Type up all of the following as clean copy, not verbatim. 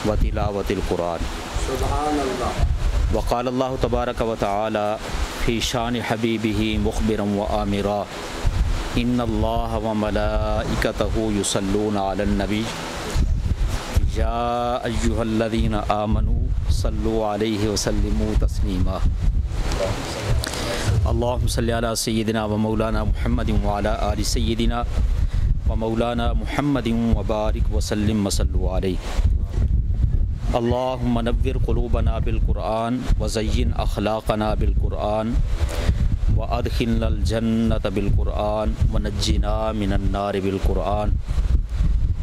وتلاوة القرآن۔ سبحان اللہ۔ وقال اللہ تبارک و تعالی فی شان حبیبہ مخبرا وآمرا ان اللہ وملائکتہ یصلون علی النبی یا ایہا الذین آمنوا صلوا علیہ وسلموا تسلیما۔ اللہم صلی علی سیدنا و مولانا محمد وعلی آل سیدنا و مولانا محمد وبارک وسلم وصلوا علیہ۔ اللہم نور قلوبنا بالقرآن وزین اخلاقنا بالقرآن وادخلنا الجنۃ بالقرآن ونجنا من النار بالقرآن۔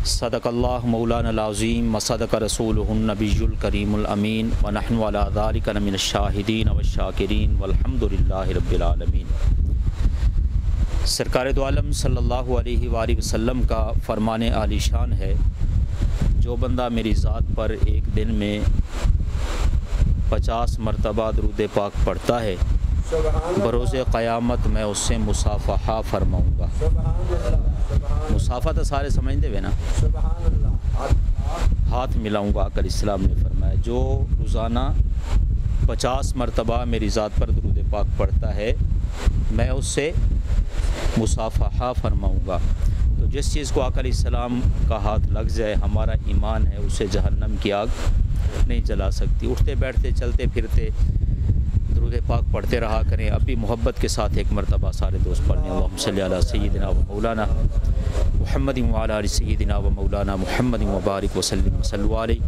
صدق اللہ مولانا العظیم وصدق رسولہ النبی الکریم الامین ونحن علی ذلک من الشاہدین والشاکرین والحمد للہ رب العالمین۔ سرکار دو عالم صلی اللہ علیہ وآلہ وسلم کا فرمان عالی شان ہے، جو بندہ میری ذات پر ایک دن میں 50 مرتبہ درود پاک پڑھتا ہے، بروز قیامت میں اس سے مصافحہ فرماؤں گا۔ مصافحہ تو سارے سمجھتے ہوئے نا، ہاتھ ملاؤں گا۔ آقا علیہ السلام نے فرمایا جو روزانہ 50 مرتبہ میری ذات پر درود پاک پڑھتا ہے میں اس سے مصافحہ فرماؤں گا۔ تو جس چیز کو آقا علیہ السلام کا ہاتھ لگ جائے، ہمارا ایمان ہے، اسے جہنم کی آگ نہیں جلا سکتی۔ اٹھتے بیٹھتے چلتے پھرتے درود پاک پڑھتے رہا کریں۔ اب بھی محبت کے ساتھ ایک مرتبہ سارے دوست پڑھیں۔ اللہم صلی علی سیدنا و مولانا محمد وعلی آل سیدنا و مولانا محمد وبارک وسلم وصلوا علیہ۔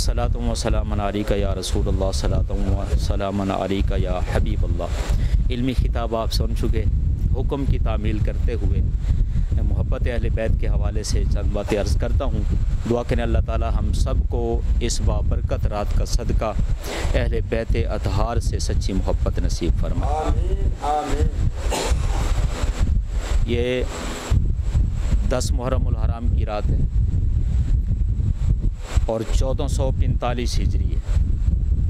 صلاۃ و سلام علیک یا رسول اللہ، صلاۃ و سلام علیک یا حبیب اللہ۔ علمی خطاب آپ سن چکے، حکم کی تعمیل کرتے ہوئے محبت اہل بیت کے حوالے سے چند باتیں عرض کرتا ہوں۔ دعا کریں اللہ تعالی ہم سب کو اس بابرکت رات کا صدقہ اہل بیت اطہار سے سچی محبت نصیب فرمائے۔ آمین آمین۔ یہ 10 محرم الحرام کی رات ہے اور 1445 ہجری ہے،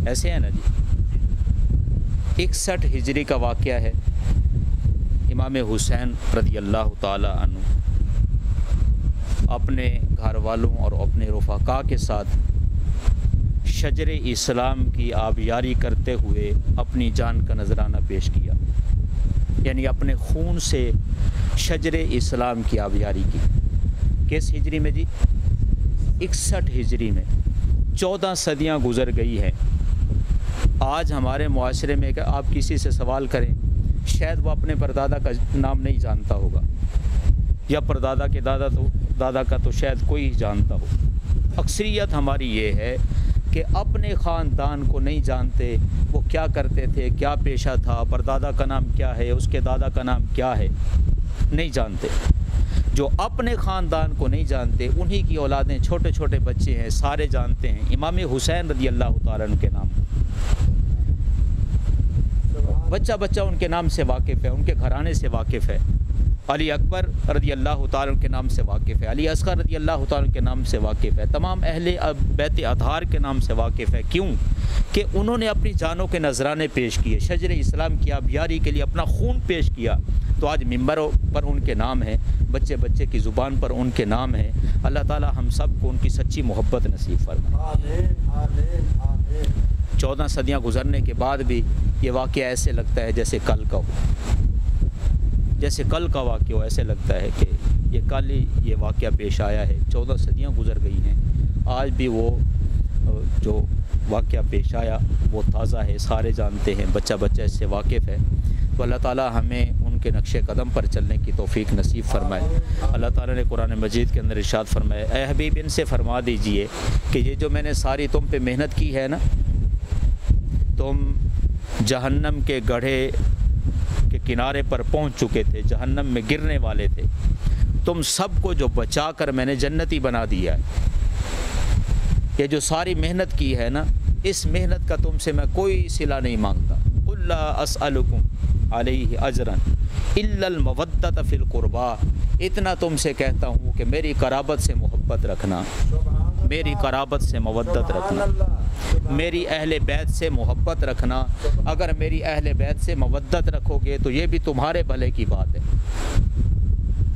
ایسے ہیں نا جی۔ 61 ہجری کا واقعہ ہے۔ امام حسین رضی اللہ تعالی عنہ اپنے گھر والوں اور اپنے رفقاء کے ساتھ شجر اسلام کی آبیاری کرتے ہوئے اپنی جان کا نذرانہ پیش کیا، یعنی اپنے خون سے شجر اسلام کی آبیاری کی۔ کس ہجری میں جی؟ 61 ہجری میں۔ 14 صدیاں گزر گئی ہیں۔ آج ہمارے معاشرے میں کہ آپ کسی سے سوال کریں، شاید وہ اپنے پردادا کا نام نہیں جانتا ہوگا، یا پردادا کے دادا کا تو شاید کوئی ہی جانتا ہو۔ اکثریت ہماری یہ ہے کہ اپنے خاندان کو نہیں جانتے، وہ کیا کرتے تھے، کیا پیشہ تھا، پردادا کا نام کیا ہے، اس کے دادا کا نام کیا ہے، نہیں جانتے۔ جو اپنے خاندان کو نہیں جانتے انہی کی اولادیں، چھوٹے چھوٹے بچے ہیں، سارے جانتے ہیں امام حسین رضی اللہ تعالیٰ عنہ کے نام۔ بچہ بچہ ان کے نام سے واقف ہے، ان کے گھرانے سے واقف ہے۔ علی اکبر رضی اللہ تعالیٰ عنہ کے نام سے واقف ہے، علی اصغر رضی اللہ تعالیٰ عنہ کے نام سے واقف ہے، تمام اہل بیت اطہار کے نام سے واقف ہے۔ کیوں؟ کہ انہوں نے اپنی جانوں کے نذرانے پیش کیے، شجر اسلام کی آبیاری کے لیے اپنا خون پیش کیا۔ تو آج ممبروں پر ان کے نام ہے، بچے بچے کی زبان پر ان کے نام ہے۔ اللہ تعالیٰ ہم سب کو ان کی سچی محبت نصیب فرمائے۔ آمین آمین آمین۔ 14 صدیاں گزرنے کے بعد بھی یہ واقعہ ایسے لگتا ہے جیسے کل کا ہو، جیسے کل کا واقعہ ہو۔ ایسے لگتا ہے کہ یہ کل ہی یہ واقعہ پیش آیا ہے۔ 14 صدیاں گزر گئی ہیں، آج بھی وہ جو واقعہ پیش آیا وہ تازہ ہے، سارے جانتے ہیں، بچہ بچہ اس سے واقف ہے۔ تو اللہ تعالیٰ ہمیں ان کے نقش قدم پر چلنے کی توفیق نصیب فرمائے۔ اللہ تعالیٰ نے قرآن مجید کے اندر ارشاد فرمایا، اے حبیب ان سے فرما دیجئے کہ یہ جو میں نے ساری تم پہ محنت کی ہے نا، تم جہنم کے گڑھے کے کنارے پر پہنچ چکے تھے، جہنم میں گرنے والے تھے، تم سب کو جو بچا کر میں نے جنتی بنا دیا ہے۔ یہ جو ساری محنت کی ہے نا، اس محنت کا تم سے میں کوئی صلہ نہیں مانگتا۔ قل لا اسألکم علیہ اجرا الا المودۃ فی القربى، اتنا تم سے کہتا ہوں کہ میری قرابت سے محبت رکھنا، میری قرابت سے مودت رکھنا، میری اہل بیت سے محبت رکھنا۔ اگر میری اہل بیت سے مودت رکھو گے تو یہ بھی تمہارے بھلے کی بات ہے،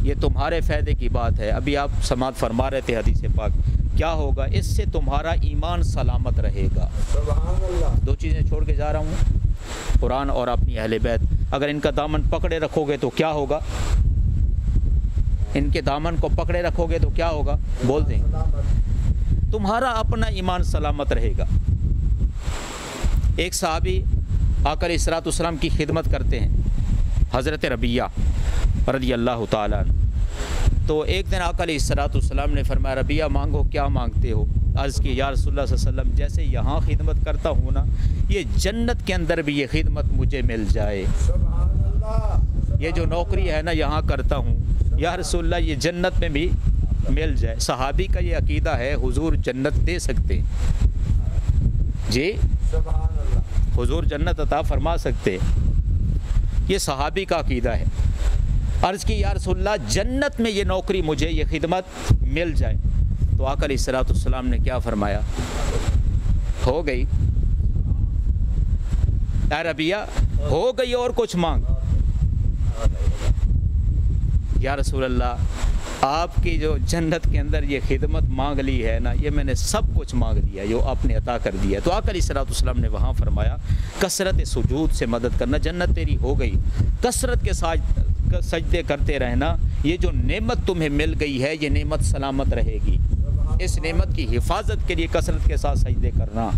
یہ تمہارے فائدے کی بات ہے۔ ابھی آپ سماعت فرما رہے تھے حدیث پاک کیا ہوگا؟ اس سے تمہارا ایمان سلامت رہے گا۔ سبحان اللہ۔ دو چیزیں چھوڑ کے جا رہا ہوں، قرآن اور اپنی اہل بیت۔ اگر ان کا دامن پکڑے رکھو گے تو کیا ہوگا؟ ان کے دامن کو پکڑے رکھو گے تو کیا ہوگا؟ بول دیں، تمہارا اپنا ایمان سلامت رہے گا۔ ایک صحابی آقا علیہ الصلوۃ والسلام کی خدمت کرتے ہیں، حضرت ربیہ رضی اللہ تعالیٰ عنہ۔ تو ایک دن آقا علیہ الصلوۃ والسلام نے فرمایا، ربیہ مانگو، کیا مانگتے ہو؟ عرض کی، یا رسول اللہ صلی اللہ علیہ وسلم، جیسے یہاں خدمت کرتا ہوں نا، یہ جنت کے اندر بھی یہ خدمت مجھے مل جائے۔ سبحان اللہ۔ یہ جو نوکری ہے نا یہاں کرتا ہوں، یا رسول اللہ یہ جنت میں بھی مل جائے۔ صحابی کا یہ عقیدہ ہے حضور جنت دے سکتے ہیں، جی سبحان اللہ۔ حضور جنت عطا فرما سکتے، یہ صحابی کا عقیدہ ہے۔ عرض کی، یا رسول اللہ جنت میں یہ نوکری مجھے، یہ خدمت مل جائے۔ تو آقا علیہ الصلوۃ والسلام نے کیا فرمایا؟ ہو گئی اے ربیہ، ہو گئی، اور کچھ مانگ۔ یا رسول اللہ آپ کی جو جنت کے اندر یہ خدمت مانگ لی ہے نا، یہ میں نے سب کچھ مانگ لیا، جو آپ نے عطا کر دیا ہے۔ تو آقا علیہ الصلوۃ والسلام نے وہاں فرمایا، کثرت سجود سے مدد کرنا، جنت تیری ہو گئی، کثرت کے ساتھ سجدے کرتے رہنا، یہ جو نعمت تمہیں مل گئی ہے یہ نعمت سلامت رہے گی، اس نعمت کی حفاظت کے لیے کثرت کے ساتھ سجدے کرنا۔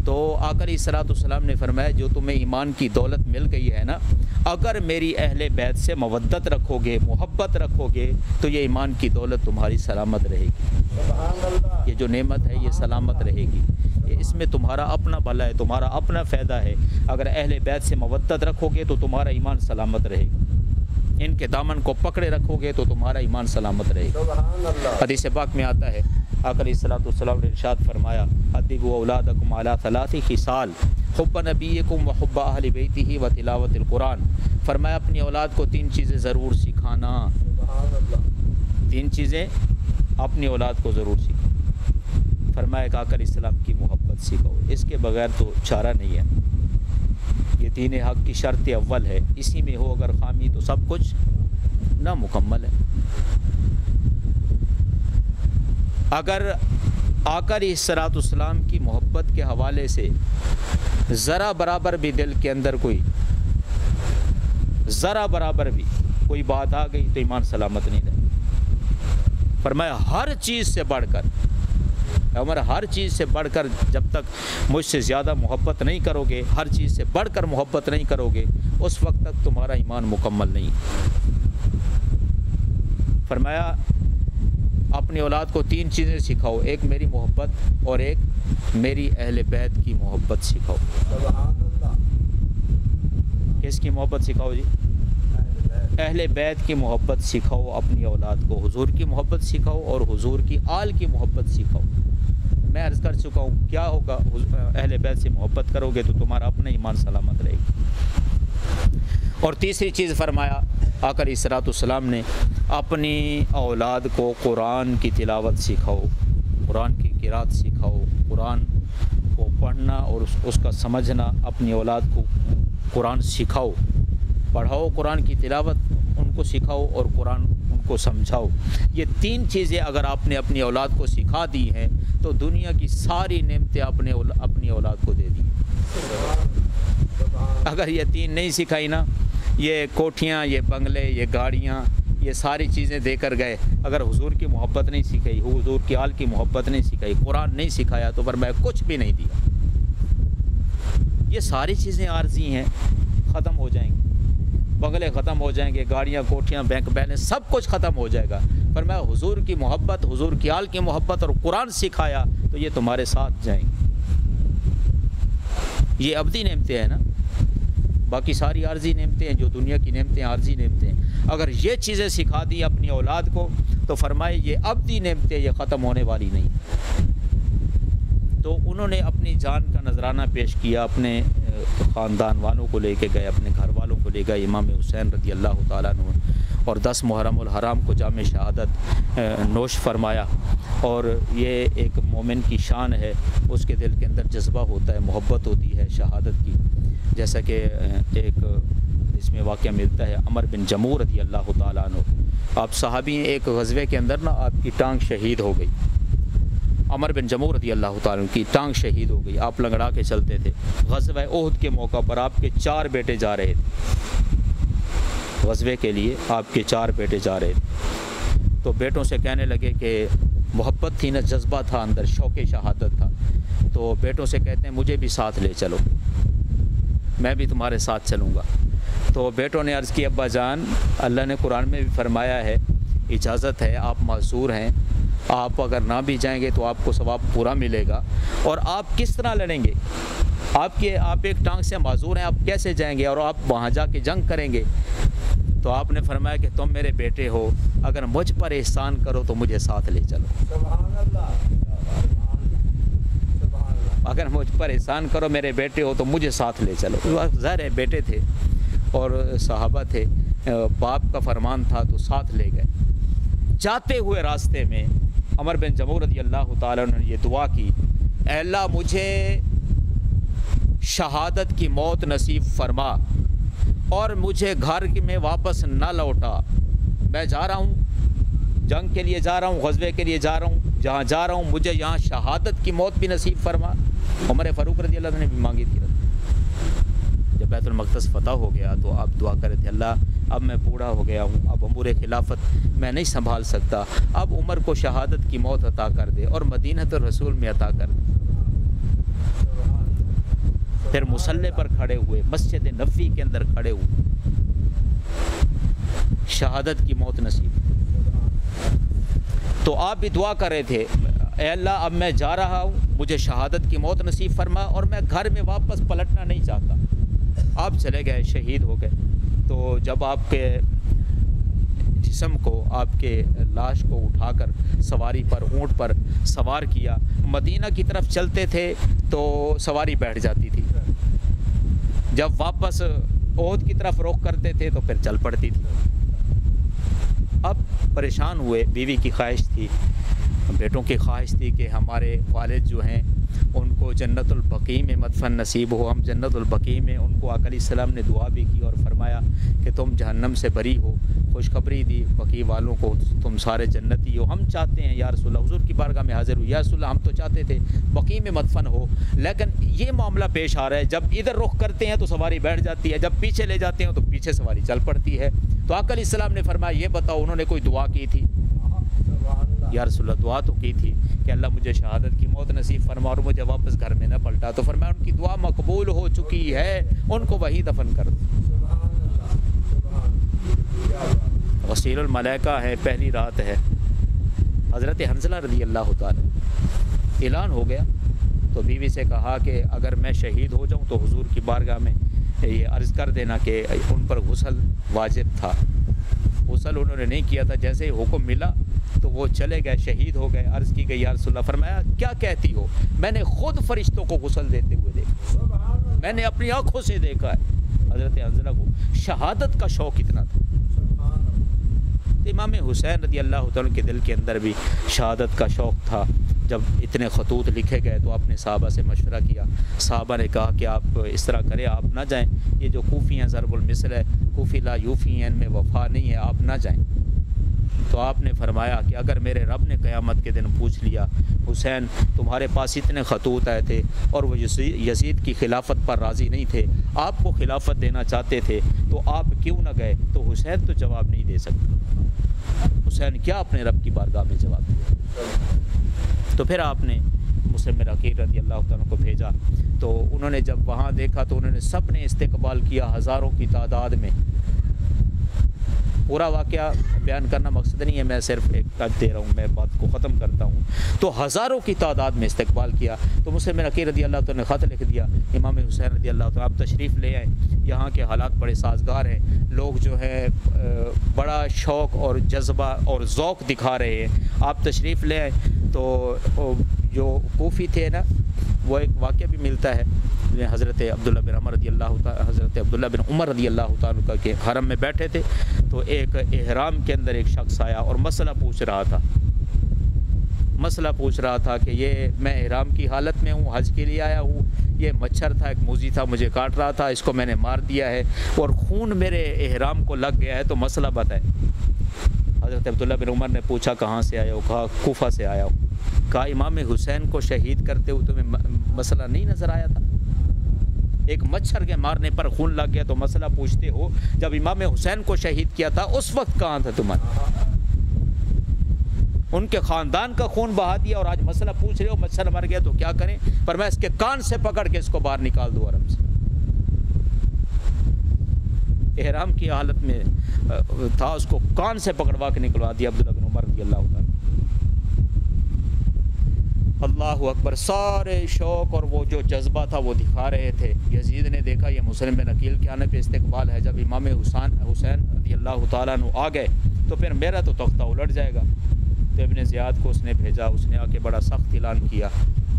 تو آقا علیہ الصلوۃ والسلام نے فرمایا، جو تمہیں ایمان کی دولت مل گئی ہے نا، اگر میری اہل بیت سے مودت رکھو گے، محبت رکھو گے، تو یہ ایمان کی دولت تمہاری سلامت رہے گی، سبحان اللہ۔ یہ جو نعمت ہے یہ سلامت رہے گی، اس میں تمہارا اپنا بھلا ہے، تمہارا اپنا فائدہ ہے۔ اگر اہل بیت سے مودت رکھو گے تو تمہارا ایمان سلامت رہے گا، ان کے دامن کو پکڑے رکھو گے تو تمہارا ایمان سلامت رہے گا۔ سبحان اللہ۔ حدیث پاک میں آتا ہے، آقا علیہ الصلوۃ والسلام نے ارشاد فرمایا، ادبوا اولادکم علی ثلاث خصال، حب نبیکم و حب اہل بیتہ و تلاوت القرآن۔ فرمایا اپنی اولاد کو تین چیزیں ضرور سکھانا، سبحان اللہ۔ تین چیزیں اپنی اولاد کو ضرور سکھاؤ۔ فرمایا کہ آقا علیہ السلام کی محبت سکھاؤ، اس کے بغیر تو چارہ نہیں ہے، یہ دین حق کی شرط اول ہے، اسی میں ہو اگر خامی تو سب کچھ نامکمل ہے۔ اگر آقا علیہ الصلوۃ والسلام کی محبت کے حوالے سے ذرا برابر بھی دل کے اندر ذرا برابر بھی کوئی بات آ گئی تو ایمان سلامت نہیں رہے۔ فرمایا ہر چیز سے بڑھ کر، عمر ہر چیز سے بڑھ کر جب تک مجھ سے زیادہ محبت نہیں کرو گے، ہر چیز سے بڑھ کر محبت نہیں کرو گے، اس وقت تک تمہارا ایمان مکمل نہیں۔ فرمایا اپنی اولاد کو تین چیزیں سکھاؤ، ایک میری محبت اور ایک میری اہل بیت کی محبت سکھاؤ۔ سبحان اللہ۔ کس کی محبت سکھاؤ جی؟ اہل بیت کی محبت سکھاؤ اپنی اولاد کو، حضور کی محبت سکھاؤ اور حضور کی آل کی محبت سکھاؤ۔ میں عرض کر چکا ہوں کیا ہوگا، اہل بیت سے محبت کرو گے تو تمہارا اپنا ایمان سلامت رہے گا۔ اور تیسری چیز فرمایا آقا علیہ الصلوۃ والسلام نے، اپنی اولاد کو قرآن کی تلاوت سکھاؤ، قرآن کی قرات سکھاؤ، قرآن کو پڑھنا اور اس کا سمجھنا، اپنی اولاد کو قرآن سکھاؤ، پڑھاؤ، قرآن کی تلاوت ان کو سکھاؤ اور قرآن ان کو سمجھاؤ۔ یہ تین چیزیں اگر آپ نے اپنی اولاد کو سکھا دی ہیں تو دنیا کی ساری نعمتیں اپنی اولاد کو دے دی۔ اگر یہ تین نہیں سکھائی نا، یہ کوٹھیاں، یہ بنگلے، یہ گاڑیاں، یہ ساری چیزیں دے کر گئے، اگر حضور کی محبت نہیں سکھائی، حضور کی آل کی محبت نہیں سکھائی، قرآن نہیں سکھایا تو فرمایا کچھ بھی نہیں دیا۔ یہ ساری چیزیں عارضی ہیں، ختم ہو جائیں گی، بنگلے ختم ہو جائیں گے، گاڑیاں، کوٹھیاں، بینک بیلنس سب کچھ ختم ہو جائے گا۔ فرمایا حضور کی محبت، حضور کی آل کی محبت اور قرآن سکھایا تو یہ تمہارے ساتھ جائیں گے۔ یہ ابدی نعمتیں ہیں نا، باقی ساری عارضی نعمتیں ہیں، جو دنیا کی نعمتیں عارضی نعمتیں ہیں۔ اگر یہ چیزیں سکھا دی اپنی اولاد کو تو فرمائے یہ ابدی نعمتیں، یہ ختم ہونے والی نہیں۔ تو انہوں نے اپنی جان کا نذرانہ پیش کیا، اپنے خاندان والوں کو لے کے گئے، اپنے گھر والوں کو لے گئے، امام حسین رضی اللہ تعالیٰ عنہ، اور 10 محرم الحرام کو جام شہادت نوش فرمایا۔ اور یہ ایک مومن کی شان ہے، اس کے دل کے اندر جذبہ ہوتا ہے، محبت ہوتی ہے شہادت کی، جیسا کہ ایک اس میں واقعہ ملتا ہے عمر بن جمور رضی اللہ تعالیٰ عنہ آپ صحابی ہیں، ایک غزوے کے اندر نا آپ کی ٹانگ شہید ہو گئی، عمر بن جموح رضی اللہ تعالیٰ عنہ کی ٹانگ شہید ہو گئی، آپ لنگڑا کے چلتے تھے، غزوہ احد کے موقع پر آپ کے 4 بیٹے جا رہے تھے، غزوے کے لیے آپ کے 4 بیٹے جا رہے تھے، تو بیٹوں سے کہنے لگے کہ محبت تھی نا، جذبہ تھا اندر، شوق شہادت تھا، تو بیٹوں سے کہتے ہیں مجھے بھی ساتھ لے چلو، میں بھی تمہارے ساتھ چلوں گا۔ تو بیٹوں نے عرض کی ابا جان، اللہ نے قرآن میں بھی فرمایا ہے، اجازت ہے، آپ معذور ہیں، آپ اگر نہ بھی جائیں گے تو آپ کو ثواب پورا ملے گا، اور آپ کس طرح لڑیں گے؟ آپ ایک ٹانگ سے معذور ہیں، آپ کیسے جائیں گے اور آپ وہاں جا کے جنگ کریں گے؟ تو آپ نے فرمایا کہ تم میرے بیٹے ہو، اگر مجھ پر احسان کرو تو مجھے ساتھ لے چلو، سبحان اللہ، سبحان اللہ، اگر مجھ پر احسان کرو، میرے بیٹے ہو تو مجھے ساتھ لے چلو۔ ظاہر ہے بیٹے تھے اور صحابہ تھے، باپ کا فرمان تھا تو ساتھ لے گئے۔ جاتے ہوئے راستے میں عمر بن جموح رضی اللہ تعالیٰ نے یہ دعا کی، اے اللہ مجھے شہادت کی موت نصیب فرما اور مجھے گھر میں واپس نہ لوٹا، میں جا رہا ہوں، جنگ کے لیے جا رہا ہوں، غزوے کے لیے جا رہا ہوں، جہاں جا رہا ہوں مجھے یہاں شہادت کی موت بھی نصیب فرما۔ عمر فاروق رضی اللہ عنہ نے بھی مانگی تھی۔ جب بیت المقدس فتح ہو گیا تو آپ دعا کرے تھے، اللہ اب میں بوڑھا ہو گیا ہوں، اب امور خلافت میں نہیں سنبھال سکتا، اب عمر کو شہادت کی موت عطا کر دے اور مدینہ الرسول میں عطا کر دے۔ پھر مصلی پر کھڑے ہوئے، مسجد نبوی کے اندر کھڑے ہوئے، شہادت کی موت نصیب۔ تو آپ بھی دعا کر رہے تھے، اے اللہ اب میں جا رہا ہوں، مجھے شہادت کی موت نصیب فرما اور میں گھر میں واپس پلٹنا نہیں چاہتا۔ آپ چلے گئے، شہید ہو گئے۔ تو جب آپ کے جسم کو، آپ کے لاش کو اٹھا کر سواری پر، اونٹ پر سوار کیا، مدینہ کی طرف چلتے تھے تو سواری بیٹھ جاتی تھی، جب واپس احد کی طرف رخ کرتے تھے تو پھر چل پڑتی تھی۔ اب پریشان ہوئے، بیوی کی خواہش تھی، بیٹوں کی خواہش تھی کہ ہمارے والد جو ہیں ان کو جنت البقیع میں مدفن نصیب ہو، ہم جنت البقیع میں، ان کو آقا علیہ السلام نے دعا بھی کی اور فرمایا کہ تم جہنم سے بری ہو، خوشخبری دی بقیع والوں کو، تم سارے جنتی ہو، ہم چاہتے ہیں یا رسول اللہ، حضور کی بارگاہ میں حاضر ہوئی، یا رسول اللہ ہم تو چاہتے تھے بقیع میں مدفن ہو، لیکن یہ معاملہ پیش آ رہا ہے، جب ادھر رخ کرتے ہیں تو سواری بیٹھ جاتی ہے، جب پیچھے لے جاتے ہیں تو پیچھے سواری چل پڑتی ہے۔ تو آقا علیہ السلام نے فرمایا یہ بتاؤ انہوں نے کوئی دعا کی تھی؟ یا رسول اللہ دعا تو کی تھی کہ اللہ مجھے شہادت کی موت نصیب فرما اور مجھے واپس گھر میں نہ پلٹا۔ تو فرمایا ان کی دعا مقبول ہو چکی ہے، ان کو وہی دفن کر دو۔ غسیل الملائکہ ہے، پہلی رات ہے، حضرت حنظلہ رضی اللہ تعالی، اعلان ہو گیا تو بیوی سے کہا کہ اگر میں شہید ہو جاؤں تو حضور کی بارگاہ میں یہ عرض کر دینا کہ ان پر غسل واجب تھا، غسل انہوں نے نہیں کیا تھا، جیسے ہی حکم ملا تو وہ چلے گئے، شہید ہو گئے۔ عرض کی گئی یا رسول اللہ، فرمایا کیا کہتی ہو؟ میں نے خود فرشتوں کو غسل دیتے ہوئے دیکھا، میں نے اپنی آنکھوں سے دیکھا ہے۔ حضرت حنظلہ کو شہادت کا شوق اتنا تھا۔ امام حسین رضی اللہ تعالیٰ کے دل کے اندر بھی شہادت کا شوق تھا۔ جب اتنے خطوط لکھے گئے تو آپ نے صحابہ سے مشورہ کیا، صحابہ نے کہا کہ آپ اس طرح کریں، آپ نہ جائیں، یہ جو کوفی ہیں ضرب المثل ہے، کوفی لا یوفی ہیں، ان میں وفا نہیں ہے، آپ نہ جائیں۔ تو آپ نے فرمایا کہ اگر میرے رب نے قیامت کے دن پوچھ لیا حسین تمہارے پاس اتنے خطوط آئے تھے اور وہ یزید کی خلافت پر راضی نہیں تھے، آپ کو خلافت دینا چاہتے تھے، تو آپ کیوں نہ گئے؟ تو حسین تو جواب نہیں دے سکتے، حسین کیا اپنے رب کی بارگاہ میں جواب دیا؟ تو پھر آپ نے مسلم عقیل رضی اللہ تعالیٰ کو بھیجا، تو انہوں نے جب وہاں دیکھا تو انہوں نے سب نے استقبال کیا، ہزاروں کی تعداد میں۔ پورا واقعہ بیان کرنا مقصد نہیں ہے، میں صرف ایک ٹچ دے رہا ہوں، میں بات کو ختم کرتا ہوں۔ تو ہزاروں کی تعداد میں استقبال کیا، تو مسلم عقیل رضی اللہ تعالیٰ نے خط لکھ دیا، امام حسین رضی اللہ تعالیٰ آپ تشریف لے آئیں، یہاں کے حالات بڑے سازگار ہیں، لوگ جو ہے بڑا شوق اور جذبہ اور ذوق دکھا رہے ہیں، آپ تشریف لے آئیں۔ تو جو کوفی تھے نا، وہ ایک واقعہ بھی ملتا ہے، حضرت عبداللہ بن عمر رضی اللہ تعالیٰ، حضرت عبداللہ بن عمر رضی اللہ تعالیٰ کے حرم میں بیٹھے تھے، تو ایک احرام کے اندر ایک شخص آیا اور مسئلہ پوچھ رہا تھا کہ یہ میں احرام کی حالت میں ہوں، حج کے لیے آیا ہوں، یہ مچھر تھا، ایک موذی تھا، مجھے کاٹ رہا تھا، اس کو میں نے مار دیا ہے اور خون میرے احرام کو لگ گیا ہے، تو مسئلہ بتائے۔ حضرت عبداللہ بن عمر نے پوچھا کہاں سے آیا ہو؟ کہا کوفہ سے آیا ہوں۔ کہا امام حسین کو شہید کرتے ہوئے تمہیں مسئلہ نہیں نظر آیا تھا؟ ایک مچھر کے مارنے پر خون لگ گیا تو مسئلہ پوچھتے ہو، جب امام حسین کو شہید کیا تھا اس وقت کہاں تھا تمہارا؟ ان کے خاندان کا خون بہا دیا اور آج مسئلہ پوچھ رہے ہو مچھر مر گیا تو کیا کریں؟ پر میں اس کے کان سے پکڑ کے اس کو باہر نکال دوں حرم سے۔ احرام کی حالت میں تھا، اس کو کان سے پکڑوا کے نکلوا دیا عبداللہ بن عمر رضی اللہ تعالیٰ۔ اللہ اکبر، سارے شوق اور وہ جو جذبہ تھا وہ دکھا رہے تھے۔ یزید نے دیکھا یہ مسلم بن عقیل کے آنے پہ استقبال ہے، جب امام حسین رضی اللہ تعالیٰ عنہ آ گئے تو پھر میرا تو تختہ الٹ جائے گا۔ تو ابن زیاد کو اس نے بھیجا، اس نے آ کے بڑا سخت اعلان کیا،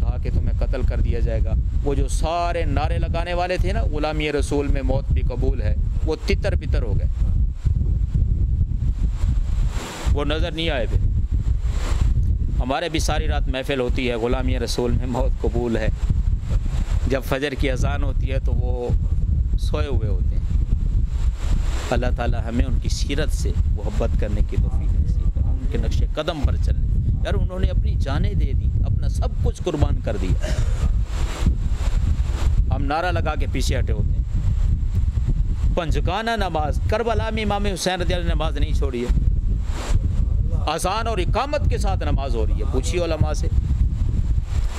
کہا کہ تمہیں قتل کر دیا جائے گا۔ وہ جو سارے نعرے لگانے والے تھے نا، غلامی رسول میں موت بھی قبول ہے، وہ تتر بتر ہو گئے، وہ نظر نہیں آئے پھر۔ ہمارے بھی ساری رات محفل ہوتی ہے، غلامی رسول میں موت قبول ہے، جب فجر کی اذان ہوتی ہے تو وہ سوئے ہوئے ہوتے ہیں۔ اللہ تعالی ہمیں ان کی سیرت سے محبت کرنے کی توفیق نصیب کرے، ان کے نقش قدم پر چلنے۔ یار انہوں نے اپنی جانیں دے دی، اپنا سب کچھ قربان کر دیا، ہم نعرہ لگا کے پیچھے ہٹے ہوتے ہیں۔ پنجگانہ نماز کربلا میں امام حسین رضی اللہ عنہ نے نماز نہیں چھوڑی ہے، اذان اور اقامت کے ساتھ نماز ہو رہی ہے۔ پوچھیے علماء سے،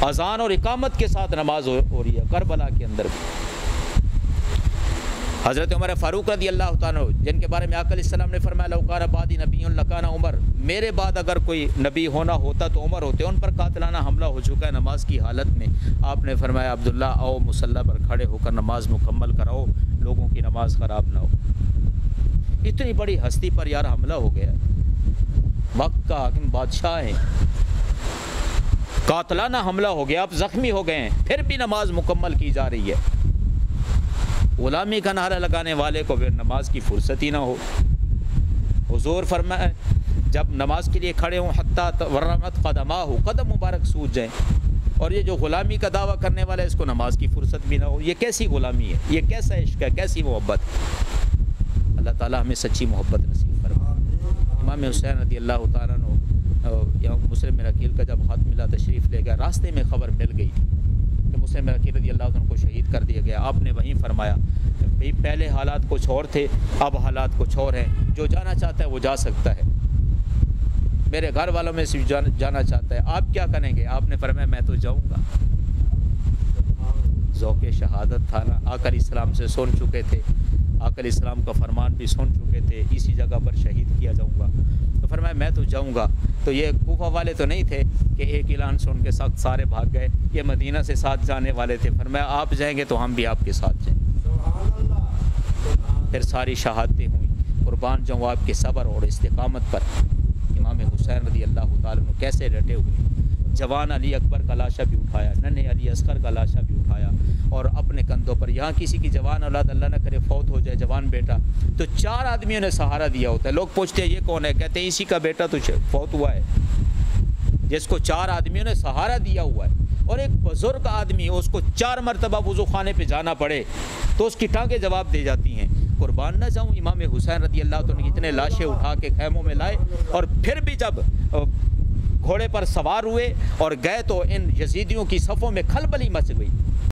اذان اور اقامت کے ساتھ نماز ہو رہی ہے کربلا کے اندر بھی۔ حضرت عمر فاروق رضی اللہ تعالیٰ جن کے بارے میں آقا علیہ السلام نے فرمایا لو کان بعدی نبی لکان عمر، میرے بعد اگر کوئی نبی ہونا ہوتا تو عمر ہوتے، ان پر قاتلانہ حملہ ہو چکا ہے نماز کی حالت میں۔ آپ نے فرمایا عبداللہ آؤ مصلی پر کھڑے ہو کر نماز مکمل کراؤ، لوگوں کی نماز خراب نہ ہو۔ اتنی بڑی ہستی پر یار حملہ ہو گیا، مکہ حاکم بادشاہ ہیں، قاتلانہ حملہ ہو گیا، آپ زخمی ہو گئے ہیں، پھر بھی نماز مکمل کی جا رہی ہے۔ غلامی کا نعرہ لگانے والے کو پھر نماز کی فرصت ہی نہ ہو۔ حضور فرمائے جب نماز کے لیے کھڑے ہوں حتیٰ ورمت قدماہ، قدم مبارک سوج جائیں، اور یہ جو غلامی کا دعویٰ کرنے والا ہے اس کو نماز کی فرصت بھی نہ ہو، یہ کیسی غلامی ہے، یہ کیسا عشق ہے، کیسی محبت ہے۔ اللہ تعالیٰ ہمیں سچی محبت نصیب فرمائے۔ امام حسین رضی اللہ تعالیٰ عنہ مسلم بن عقیل کا جب خط ملا تشریف لے گیا، راستے میں خبر مل گئی کہ مسلم بن عقیل رضی اللہ عنہ کو شہید کر دیا گیا۔ آپ نے وہیں فرمایا بھئی پہلے حالات کچھ اور تھے، اب حالات کچھ اور ہیں، جو جانا چاہتا ہے وہ جا سکتا ہے، میرے گھر والوں میں سے جانا چاہتا ہے، آپ کیا کریں گے؟ آپ نے فرمایا میں تو جاؤں گا۔ ذوق شہادت تھا نا، آقا علیہ السلام سے سن چکے تھے، آقا علیہ السلام کا فرمان بھی سن چکے تھے، اسی جگہ پر شہید کیا جاؤں گا۔ تو فرمایا میں تو جاؤں گا۔ تو یہ کوفہ والے تو نہیں تھے کہ ایک اعلان سن کے سخت سارے بھاگ گئے، یہ مدینہ سے ساتھ جانے والے تھے۔ فرمایا آپ جائیں گے تو ہم بھی آپ کے ساتھ جائیں۔ پھر ساری شہادتیں ہوئیں، قربان جاؤں آپ کے صبر اور استقامت پر۔ امام حسین رضی اللہ تعالیٰ عنہ کیسے ڈٹے ہوئے، جوان علی اکبر کا لاشا بھی اٹھایا، ننھے علی اصغر کا لاشا بھی اٹھایا، اور اپنے کندھوں پر، یہاں کسی کی جوان اولاد اللہ نہ کرے فوت ہو جائے، جوان بیٹا، تو 4 آدمیوں نے سہارا دیا ہوتا ہے۔ لوگ پوچھتے ہیں یہ کون ہے، کہتے ہیں اسی کا بیٹا تو فوت ہوا ہے، جس کو 4 آدمیوں نے سہارا دیا ہوا ہے۔ اور ایک بزرگ آدمی اس کو 4 مرتبہ وضو خانے پہ جانا پڑے تو اس کی ٹانگیں جواب دے جاتی ہیں۔ قربان نہ جاؤں امام حسین رضی اللہ تعالیٰ عنہ اتنے لاشیں اٹھا کے خیموں میں لائے، اور پھر بھی جب گھوڑے پر سوار ہوئے اور گئے تو ان یزیدیوں کی صفوں میں کھلبلی مچ گئی۔